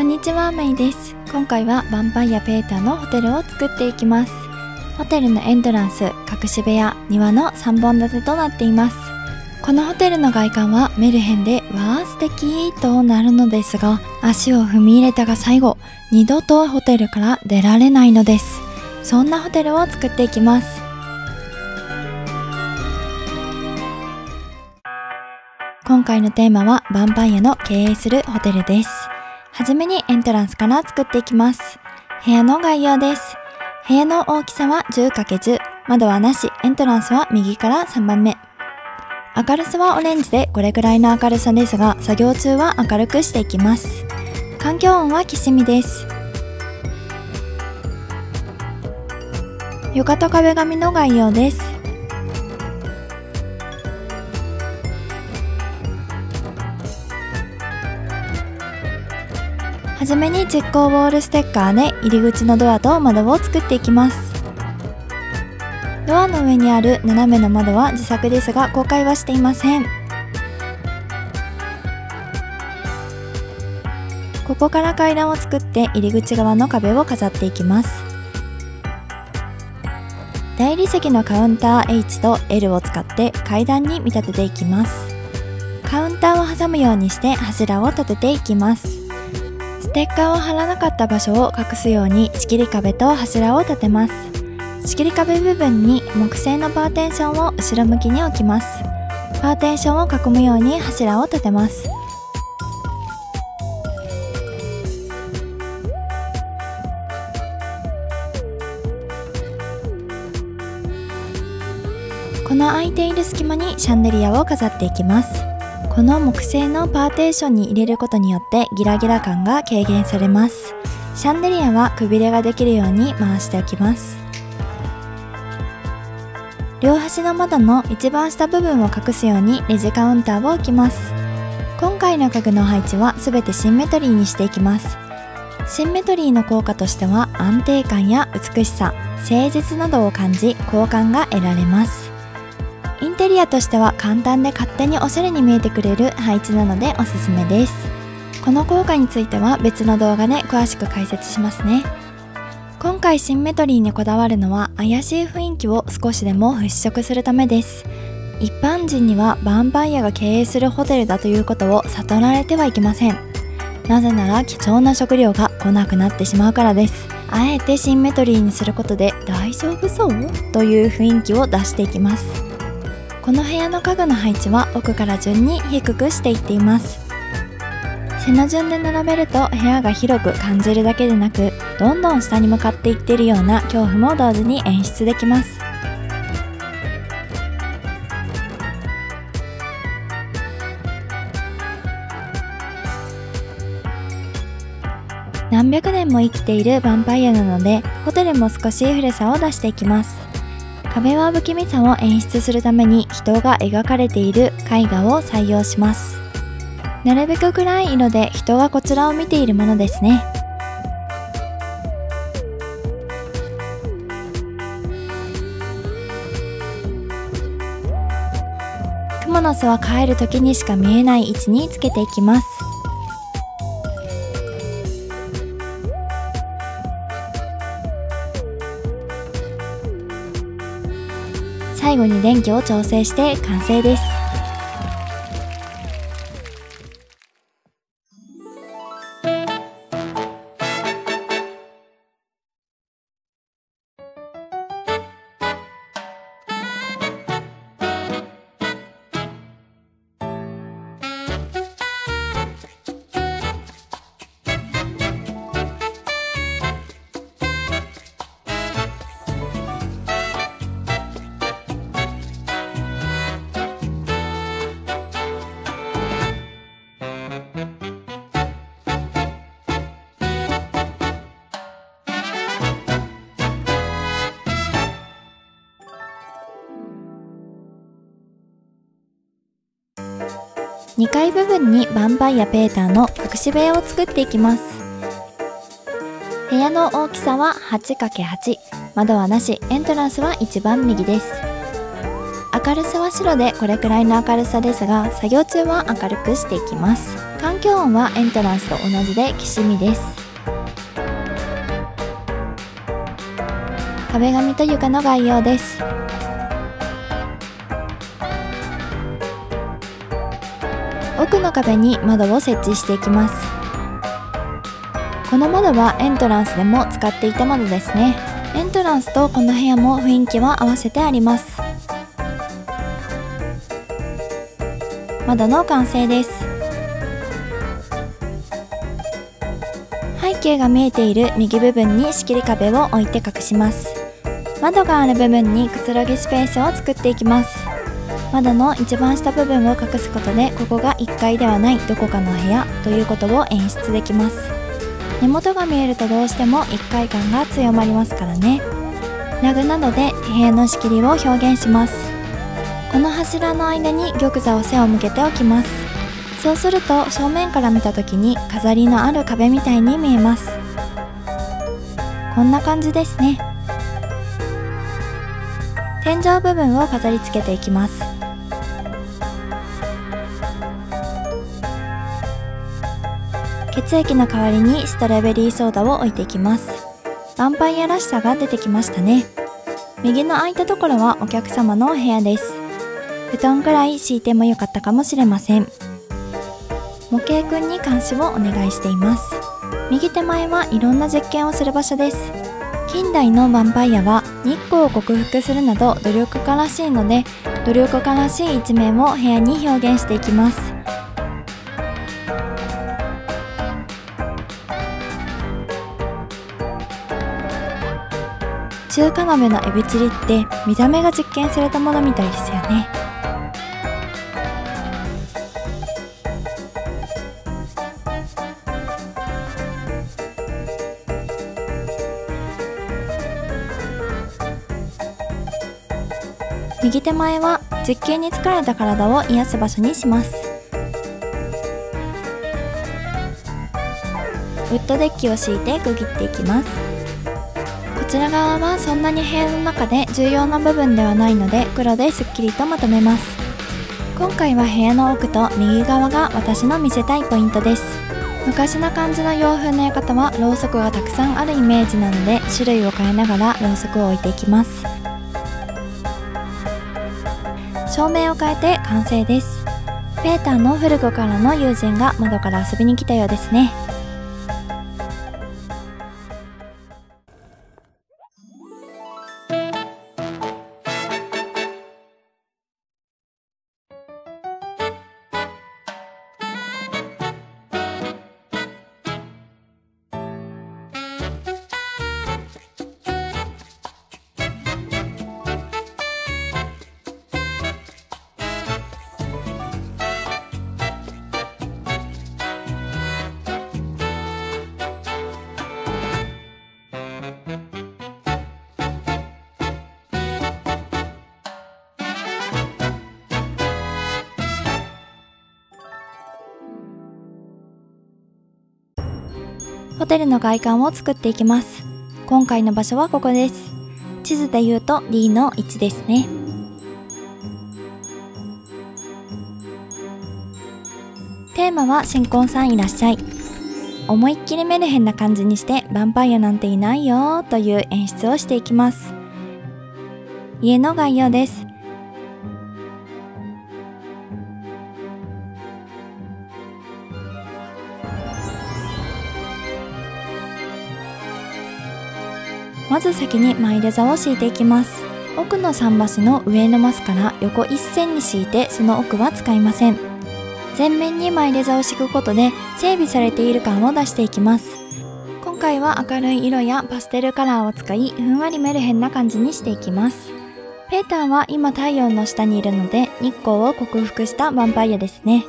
こんにちは、メイです。今回はヴァンパイアペーターのホテルを作っていきます。ホテルのエントランス、隠し部屋、庭の3本立てとなっています。このホテルの外観はメルヘンでわー素敵となるのですが、足を踏み入れたが最後、二度とホテルから出られないのです。そんなホテルを作っていきます。今回のテーマはヴァンパイアの経営するホテルです。はじめにエントランスから作っていきます。部屋の概要です。部屋の大きさは 10×10、窓はなし、エントランスは右から3番目。明るさはオレンジでこれくらいの明るさですが、作業中は明るくしていきます。環境音はきしみです。床と壁紙の概要です。はじめに蓄光ウォールステッカーで入り口のドアと窓を作っていきます。ドアの上にある斜めの窓は自作ですが公開はしていません。ここから階段を作って入り口側の壁を飾っていきます。大理石のカウンター H と L を使って階段に見立てていきます。カウンターを挟むようにして柱を立てていきます。ステッカーを貼らなかった場所を隠すように仕切り壁と柱を立てます。仕切り壁部分に木製のパーテーションを後ろ向きに置きます。パーテーションを囲むように柱を立てます。この空いている隙間にシャンデリアを飾っていきます。この木製のパーテーションに入れることによってギラギラ感が軽減されます。シャンデリアはくびれができるように回しておきます。両端の窓の一番下部分を隠すようにレジカウンターを置きます。今回の家具の配置は全てシンメトリーにしていきます。シンメトリーの効果としては安定感や美しさ、誠実などを感じ好感が得られます。インテリアとしては簡単で勝手におしゃれに見えてくれる配置なのでおすすめです。この効果については別の動画で詳しく解説しますね。今回シンメトリーにこだわるのは怪しい雰囲気を少しでも払拭するためです。一般人にはヴァンパイアが経営するホテルだということを悟られてはいけません。なぜなら貴重な食料が来なくなってしまうからです。あえてシンメトリーにすることで大丈夫そうという雰囲気を出していきます。この部屋の家具の配置は奥から順に低くしていっています。背の順で並べると部屋が広く感じるだけでなく、どんどん下に向かっていっているような恐怖も同時に演出できます。何百年も生きているヴァンパイアなので、ホテルも少し古さを出していきます。壁は不気味さを演出するために人が描かれている絵画を採用します。なるべく暗い色で人がこちらを見ているものですね。クモの巣は帰る時にしか見えない位置につけていきます。最後に電気を調整して完成です。2階部分にヴァンパイアペーターの隠し部屋を作っていきます。部屋の大きさは 8×8、窓はなし、エントランスは一番右です。明るさは白でこれくらいの明るさですが、作業中は明るくしていきます。環境音はエントランスと同じできしみです。壁紙と床の概要です。奥の壁に窓を設置していきます。この窓はエントランスでも使っていた窓ですね。エントランスとこの部屋も雰囲気は合わせてあります。窓の完成です。背景が見えている右部分に仕切り壁を置いて隠します。窓がある部分にくつろぎスペースを作っていきます。窓の一番下部分を隠すことで、ここが1階ではないどこかの部屋ということを演出できます。根元が見えるとどうしても1階感が強まりますからね。ラグなどで部屋の仕切りを表現します。この柱の間に玉座を背を向けておきます。そうすると正面から見た時に飾りのある壁みたいに見えます。こんな感じですね。天井部分を飾り付けていきます。血液の代わりにストロベリーソーダを置いていきます。ヴァンパイアらしさが出てきましたね。右の空いたところはお客様のお部屋です。布団くらい敷いてもよかったかもしれません。模型くんに監視をお願いしています。右手前はいろんな実験をする場所です。近代のヴァンパイアは日光を克服するなど努力家らしいので、努力家らしい一面を部屋に表現していきます。中華鍋のエビチリって見た目が実験されたものみたいですよね。右手前は実験に疲れた体を癒す場所にします。ウッドデッキを敷いて区切っていきます。こちら側はそんなに部屋の中で重要な部分ではないので、黒ですっきりとまとめます。今回は部屋の奥と右側が私の見せたいポイントです。昔な感じの洋風の館はろうそくがたくさんあるイメージなので、種類を変えながらろうそくを置いていきます。照明を変えて完成です。ペーターの古くからの友人が窓から遊びに来たようですね。ホテルの外観を作っていきます。今回の場所はここです。地図で言うと D の1ですね。テーマは新婚さんいらっしゃい。思いっきりメルヘンな感じにしてヴァンパイアなんていないよという演出をしていきます。家の概要です。まず先にマイレザを敷いていきます。奥の桟橋の上のマスから横一線に敷いて、その奥は使いません。前面にマイレザを敷くことで整備されている感を出していきます。今回は明るい色やパステルカラーを使い、ふんわりメルヘンな感じにしていきます。ペーターは今太陽の下にいるので、日光を克服したヴァンパイアですね。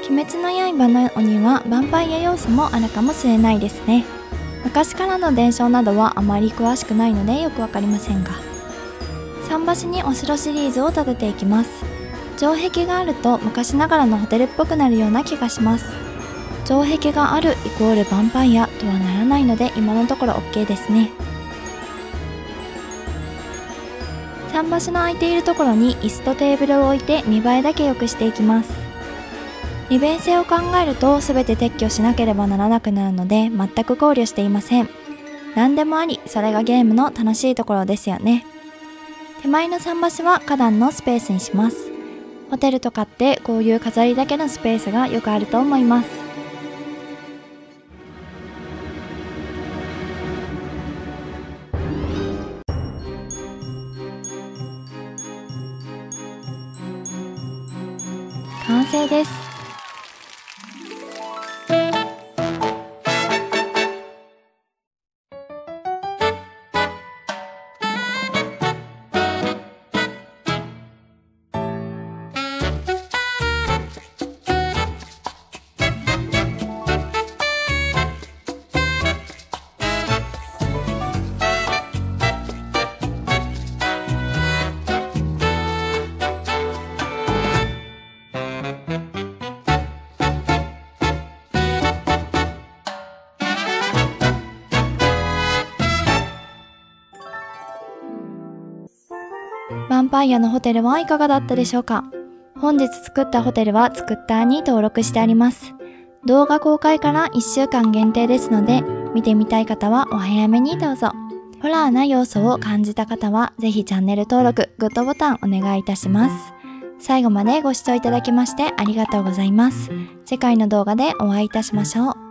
鬼滅の刃の鬼はヴァンパイア要素もあるかもしれないですね。昔からの伝承などはあまり詳しくないのでよくわかりませんが、桟橋にお城シリーズを建てていきます。城壁があると昔ながらのホテルっぽくなるような気がします。城壁があるイコールヴァンパイアとはならないので、今のところ OK ですね。桟橋の空いているところに椅子とテーブルを置いて見栄えだけ良くしていきます。利便性を考えると全て撤去しなければならなくなるので全く考慮していません。何でもあり、それがゲームの楽しいところですよね。手前の桟橋は花壇のスペースにします。ホテルとかってこういう飾りだけのスペースがよくあると思います。完成です。ヴァンパイアのホテルはいかがだったでしょうか。本日作ったホテルは作ったに登録してあります。動画公開から1週間限定ですので、見てみたい方はお早めにどうぞ。ホラーな要素を感じた方はぜひチャンネル登録、グッドボタンお願いいたします。最後までご視聴いただきましてありがとうございます。次回の動画でお会いいたしましょう。